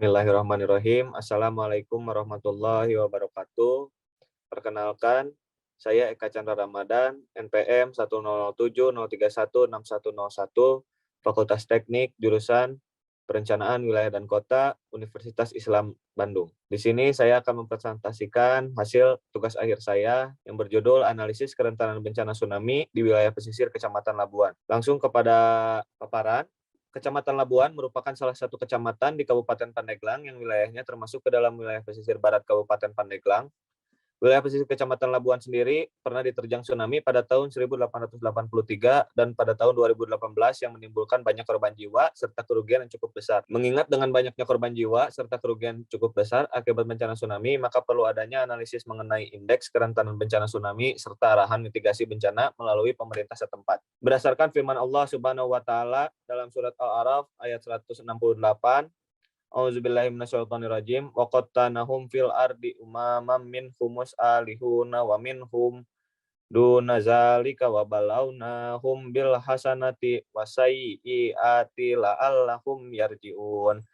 Bismillahirrahmanirrahim. Assalamualaikum warahmatullahi wabarakatuh. Perkenalkan, saya Eka Chandra Ramadan, NPM 10703161101, Fakultas Teknik, jurusan Perencanaan Wilayah dan Kota, Universitas Islam Bandung. Di sini saya akan mempresentasikan hasil tugas akhir saya yang berjudul Analisis Kerentanan Bencana Tsunami di Wilayah Pesisir Kecamatan Labuan. Langsung kepada paparan. Kecamatan Labuan merupakan salah satu kecamatan di Kabupaten Pandeglang yang wilayahnya termasuk ke dalam wilayah pesisir barat Kabupaten Pandeglang. Wilayah pesisir Kecamatan Labuan sendiri pernah diterjang tsunami pada tahun 1883 dan pada tahun 2018 yang menimbulkan banyak korban jiwa serta kerugian yang cukup besar. Mengingat dengan banyaknya korban jiwa serta kerugian cukup besar akibat bencana tsunami, maka perlu adanya analisis mengenai indeks kerentanan bencana tsunami serta arahan mitigasi bencana melalui pemerintah setempat. Berdasarkan firman Allah Subhanahu wa taala dalam surat Al-A'raf ayat 168, Auzubillahi minasyaitonirrajim. Wa qattanahum fil ardi umamam minhumus alihuna wa minhum duna zalika wa balawnahum bil hasanati wasayyiati la'allahum yarji'un.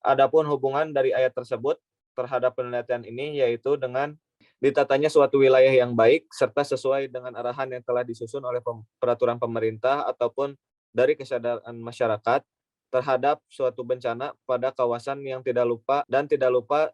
Adapun hubungan dari ayat tersebut terhadap penelitian ini yaitu dengan ditatanya suatu wilayah yang baik serta sesuai dengan arahan yang telah disusun oleh peraturan pemerintah ataupun dari kesadaran masyarakat terhadap suatu bencana pada kawasan yang tidak lupa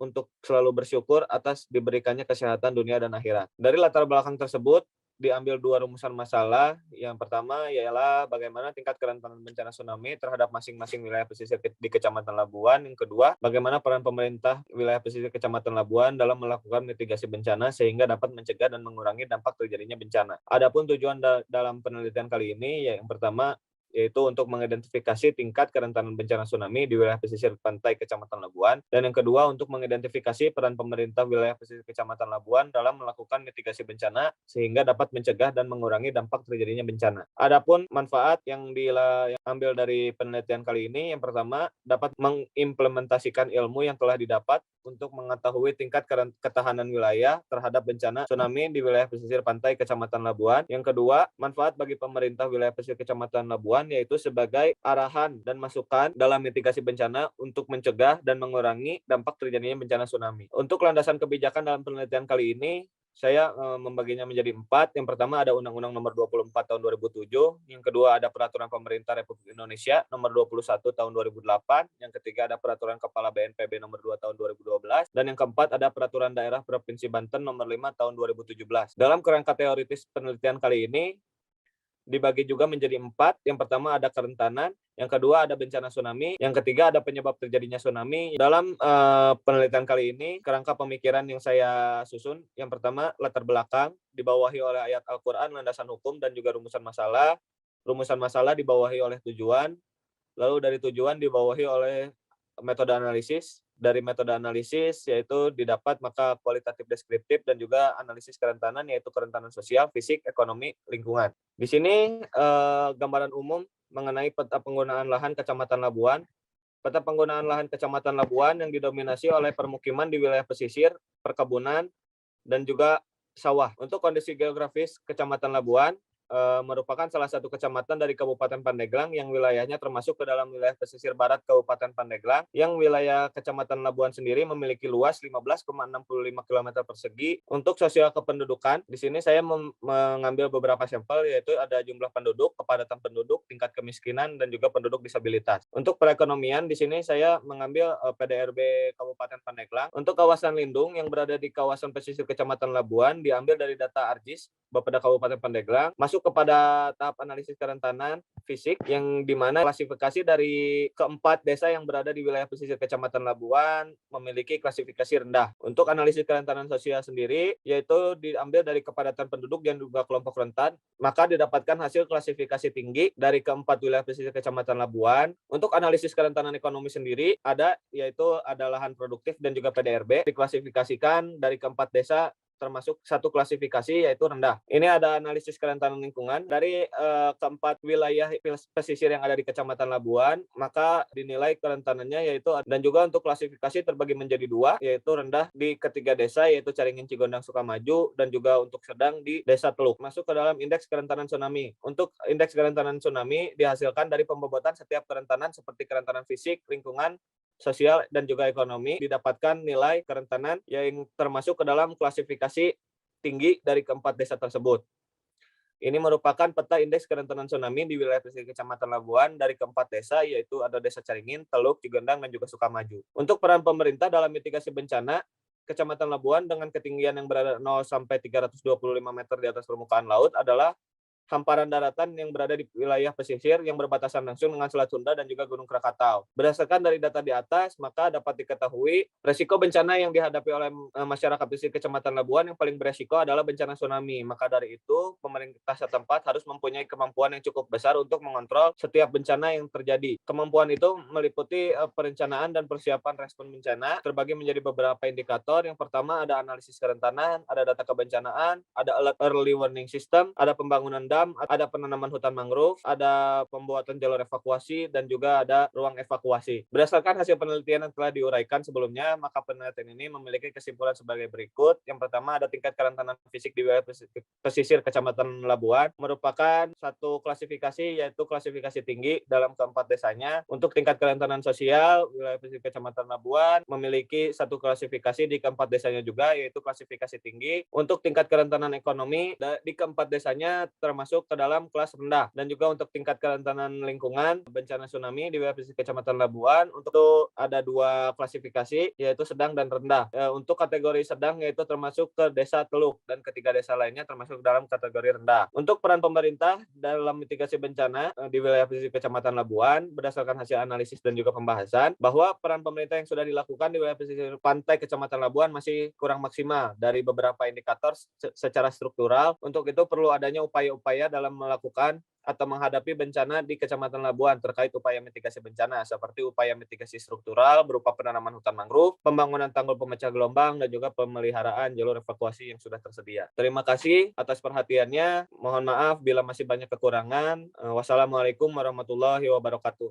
untuk selalu bersyukur atas diberikannya kesehatan dunia dan akhirat. Dari latar belakang tersebut diambil dua rumusan masalah. Yang pertama ialah bagaimana tingkat kerentanan bencana tsunami terhadap masing-masing wilayah pesisir di Kecamatan Labuan. Yang kedua, bagaimana peran pemerintah wilayah pesisir Kecamatan Labuan dalam melakukan mitigasi bencana sehingga dapat mencegah dan mengurangi dampak terjadinya bencana. Adapun tujuan dalam penelitian kali ini yang pertama yaitu untuk mengidentifikasi tingkat kerentanan bencana tsunami di wilayah pesisir pantai Kecamatan Labuan, dan yang kedua untuk mengidentifikasi peran pemerintah wilayah pesisir Kecamatan Labuan dalam melakukan mitigasi bencana sehingga dapat mencegah dan mengurangi dampak terjadinya bencana. Adapun manfaat yang diambil dari penelitian kali ini, yang pertama dapat mengimplementasikan ilmu yang telah didapat untuk mengetahui tingkat ketahanan wilayah terhadap bencana tsunami di wilayah pesisir pantai Kecamatan Labuan. Yang kedua, manfaat bagi pemerintah wilayah pesisir Kecamatan Labuan yaitu sebagai arahan dan masukan dalam mitigasi bencana untuk mencegah dan mengurangi dampak terjadinya bencana tsunami. Untuk landasan kebijakan dalam penelitian kali ini, saya membaginya menjadi 4. Yang pertama ada Undang-Undang Nomor 24 Tahun 2007. Yang kedua ada Peraturan Pemerintah Republik Indonesia Nomor 21 Tahun 2008. Yang ketiga ada Peraturan Kepala BNPB Nomor 2 Tahun 2012. Dan yang keempat ada Peraturan Daerah Provinsi Banten Nomor 5 Tahun 2017. Dalam kerangka teoritis penelitian kali ini, dibagi juga menjadi 4. Yang pertama ada kerentanan, yang kedua ada bencana tsunami, yang ketiga ada penyebab terjadinya tsunami. Dalam penelitian kali ini, kerangka pemikiran yang saya susun, yang pertama latar belakang, dibawahi oleh ayat Al-Quran, landasan hukum, dan juga rumusan masalah. Rumusan masalah dibawahi oleh tujuan, lalu dari tujuan dibawahi oleh metode analisis. Dari metode analisis yaitu didapat maka kualitatif deskriptif dan juga analisis kerentanan yaitu kerentanan sosial, fisik, ekonomi, lingkungan. Di sini gambaran umum mengenai peta penggunaan lahan Kecamatan Labuan. Peta penggunaan lahan Kecamatan Labuan yang didominasi oleh permukiman di wilayah pesisir, perkebunan, dan juga sawah. Untuk kondisi geografis Kecamatan Labuan, merupakan salah satu kecamatan dari Kabupaten Pandeglang yang wilayahnya termasuk ke dalam wilayah pesisir barat Kabupaten Pandeglang, yang wilayah Kecamatan Labuan sendiri memiliki luas 15,65 km persegi. Untuk sosial kependudukan, di sini saya mengambil beberapa sampel, yaitu ada jumlah penduduk, kepadatan penduduk, tingkat kemiskinan, dan juga penduduk disabilitas. Untuk perekonomian, di sini saya mengambil PDRB Kabupaten Pandeglang. Untuk kawasan lindung yang berada di kawasan pesisir Kecamatan Labuan, diambil dari data ARJIS Bapeda Kabupaten Pandeglang, masuk kepada tahap analisis kerentanan fisik yang dimana klasifikasi dari keempat desa yang berada di wilayah pesisir Kecamatan Labuan memiliki klasifikasi rendah. Untuk analisis kerentanan sosial sendiri yaitu diambil dari kepadatan penduduk dan juga kelompok rentan, maka didapatkan hasil klasifikasi tinggi dari keempat wilayah pesisir Kecamatan Labuan. Untuk analisis kerentanan ekonomi sendiri yaitu ada lahan produktif dan juga PDRB diklasifikasikan dari keempat desa termasuk satu klasifikasi yaitu rendah. Ini ada analisis kerentanan lingkungan dari keempat wilayah pesisir yang ada di Kecamatan Labuan, maka dinilai kerentanannya yaitu, dan juga untuk klasifikasi terbagi menjadi 2, yaitu rendah di ketiga desa yaitu Caringin, Cigondang, Sukamaju, dan juga untuk sedang di Desa Teluk. Masuk ke dalam indeks kerentanan tsunami. Untuk indeks kerentanan tsunami dihasilkan dari pembobotan setiap kerentanan seperti kerentanan fisik, lingkungan, sosial, dan juga ekonomi didapatkan nilai kerentanan yang termasuk ke dalam klasifikasi tinggi dari keempat desa tersebut. Ini merupakan peta indeks kerentanan tsunami di wilayah pesisir Kecamatan Labuan dari keempat desa, yaitu ada Desa Caringin, Teluk, Cigendang, dan juga Sukamaju. Untuk peran pemerintah dalam mitigasi bencana, Kecamatan Labuan dengan ketinggian yang berada 0 sampai 325 meter di atas permukaan laut adalah hamparan daratan yang berada di wilayah pesisir yang berbatasan langsung dengan Selat Sunda dan juga Gunung Krakatau. Berdasarkan dari data di atas, maka dapat diketahui resiko bencana yang dihadapi oleh masyarakat pesisir Kecamatan Labuan yang paling beresiko adalah bencana tsunami. Maka dari itu, pemerintah setempat harus mempunyai kemampuan yang cukup besar untuk mengontrol setiap bencana yang terjadi. Kemampuan itu meliputi perencanaan dan persiapan respon bencana terbagi menjadi beberapa indikator. Yang pertama ada analisis kerentanan, ada data kebencanaan, ada alert early warning system, ada pembangunan ada penanaman hutan mangrove, ada pembuatan jalur evakuasi, dan juga ada ruang evakuasi. Berdasarkan hasil penelitian yang telah diuraikan sebelumnya, maka penelitian ini memiliki kesimpulan sebagai berikut. Yang pertama, ada tingkat kerentanan fisik di wilayah pesisir Kecamatan Labuan merupakan satu klasifikasi, yaitu klasifikasi tinggi dalam keempat desanya. Untuk tingkat kerentanan sosial, wilayah pesisir Kecamatan Labuan memiliki satu klasifikasi di keempat desanya juga, yaitu klasifikasi tinggi. Untuk tingkat kerentanan ekonomi di keempat desanya termasuk ke dalam kelas rendah. Dan juga untuk tingkat kerentanan lingkungan bencana tsunami di wilayah pesisir Kecamatan Labuan untuk ada dua klasifikasi, yaitu sedang dan rendah. Untuk kategori sedang yaitu termasuk ke Desa Teluk, dan ketiga desa lainnya termasuk dalam kategori rendah. Untuk peran pemerintah dalam mitigasi bencana di wilayah pesisir Kecamatan Labuan, berdasarkan hasil analisis dan juga pembahasan, bahwa peran pemerintah yang sudah dilakukan di wilayah pesisir pantai Kecamatan Labuan masih kurang maksimal dari beberapa indikator secara struktural. Untuk itu perlu adanya upaya-upaya dalam melakukan atau menghadapi bencana di Kecamatan Labuan terkait upaya mitigasi bencana, seperti upaya mitigasi struktural berupa penanaman hutan mangrove, pembangunan tanggul pemecah gelombang, dan juga pemeliharaan jalur evakuasi yang sudah tersedia. Terima kasih atas perhatiannya. Mohon maaf bila masih banyak kekurangan. Wassalamualaikum warahmatullahi wabarakatuh.